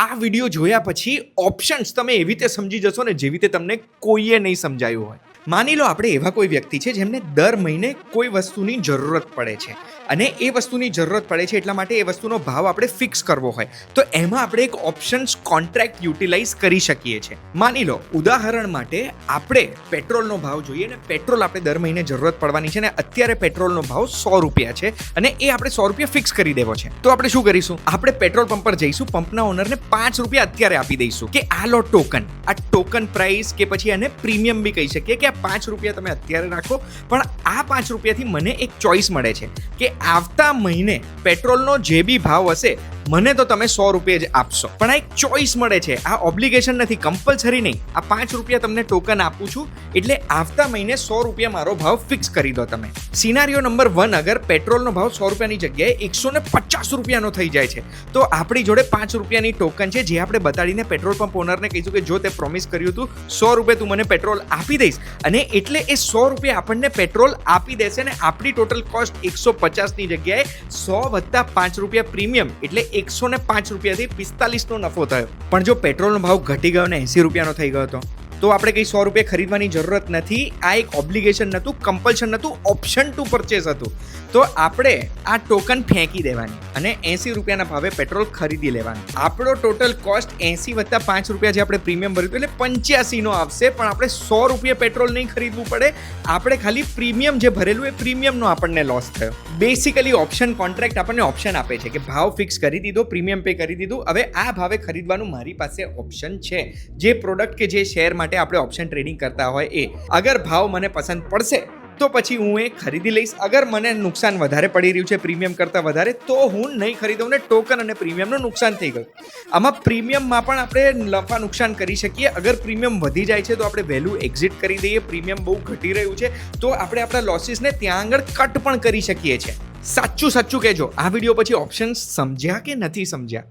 આ વિડીયો જોયા પછી ઓપ્શન્સ તમે એવી રીતે સમજી જશો ને જેવી રીતે તમને કોઈએ નહીં સમજાયું હોય. માની લો આપણે એવા કોઈ વ્યક્તિ છે જેમને દર મહિને કોઈ વસ્તુની જરૂરત પડે છે અને એ વસ્તુની જરૂરત પડે છે એટલા માટે એ વસ્તુનો ભાવ આપણે ફિક્સ કરવો હોય તો એમાં આપણે એક ઓપ્શન્સ કોન્ટ્રાક્ટ યુટિલાઇઝ કરી શકીએ છીએ. માની લો ઉદાહરણ માટે આપણે પેટ્રોલનો ભાવ જોઈએ ને પેટ્રોલ આપણે દર મહિને જરૂરત પડવાની છે ને અત્યારે પેટ્રોલનો ભાવ 100 રૂપિયા છે અને એ આપણે 100 રૂપિયા ફિક્સ કરી દેવો છે. તો આપણે શું કરીશું? આપણે પેટ્રોલ પંપ પર જઈશું, પંપના ઓનરને 5 રૂપિયા અત્યારે આપી દઈશું કે આ લો ટોકન. આ ટોકન પ્રાઇસ કે પછી એને પ્રીમિયમ બી કહી શકીએ કે આ 5 રૂપિયા તમે અત્યારે રાખો, પણ આ 5 રૂપિયાથી મને એક ચોઈસ મળે છે કે આવતા મહિને પેટ્રોલનો જે બી ભાવ હશે મને તો તમે 100 રૂપિયા જ આપશો, પણ આ એક ચોઈસ મળે છે. આ ઓબ્લિગેશન નથી, કમ્પલસરી નહીં. આ 5 રૂપિયા તમને ટોકન આપું છું એટલે આવતા મહિને 100 રૂપિયા મારો ભાવ ફિક્સ કરી દો તમે. સિનારીઓ નંબર 1, અગર પેટ્રોલનો ભાવ 100 રૂપિયાની જગ્યાએ 150 રૂપિયાનો થઈ જાય છે તો આપણી જોડે 5 રૂપિયાની ટોકન છે જે આપણે બતાડીને પેટ્રોલ પંપ ઓનરને કહીશું કે જો તે પ્રોમિસ કર્યું હતું 100 રૂપિયા તું મને પેટ્રોલ આપી દઈશ, અને એટલે એ 100 રૂપિયા આપણને પેટ્રોલ આપી દેશે ને આપણી ટોટલ કોસ્ટ 150ની જગ્યાએ 100 + 5 રૂપિયા પ્રીમિયમ એટલે 105 રૂપિયાથી 45નો નફો થયો. પણ જો પેટ્રોલનો ભાવ ઘટી ગયો ને 80 રૂપિયાનો થઈ ગયો તો આપણે કંઈ 100 રૂપિયા ખરીદવાની જરૂરત નથી. આ એક ઓબ્લિગેશન નહોતું, કમ્પલ્શન નહોતું, ઓપ્શન ટુ પરચેસ હતું. તો આપણે આ ટોકન ફેંકી દેવાની અને 80 રૂપિયાના ભાવે પેટ્રોલ ખરીદી લેવાનું. આપણો ટોટલ કોસ્ટ 80 + 5 રૂપિયા જે આપણે પ્રીમિયમ ભર્યું એટલે 85નો આવશે, પણ આપણે 100 રૂપિયા પેટ્રોલ નહીં ખરીદવું પડે. આપણે ખાલી પ્રીમિયમ જે ભરેલું એ પ્રીમિયમનો આપણને લોસ થયો. બેસિકલી ઓપ્શન કોન્ટ્રાક્ટ આપણને ઓપ્શન આપે છે કે ભાવ ફિક્સ કરી દીધો, પ્રીમિયમ પે કરી દીધું, હવે આ ભાવે ખરીદવાનું મારી પાસે ઓપ્શન છે. જે પ્રોડક્ટ કે જે શેર માટે આપણે ઓપ્શન ટ્રેડિંગ કરતા હોય એ અગર ભાવ મને પસંદ પડશે તો પછી હું એ ખરીદી લઈશ. અગર મને નુકસાન વધારે પડી રહ્યું છે પ્રીમિયમ કરતાં વધારે તો હું નહીં ખરીદું ને ટોકન અને પ્રીમિયમનું નુકસાન થઈ ગયું. આમાં પ્રીમિયમમાં પણ આપણે નફા નુકસાન કરી શકીએ. અગર પ્રીમિયમ વધી જાય છે તો આપણે વહેલું એક્ઝિટ કરી દઈએ. પ્રીમિયમ બહુ ઘટી રહ્યું છે તો આપણે આપણા લોસીસને ત્યાં આગળ કટ પણ કરી શકીએ છીએ. સાચું કહેજો, આ વિડીયો પછી ઓપ્શન્સ સમજ્યા કે નથી સમજ્યા?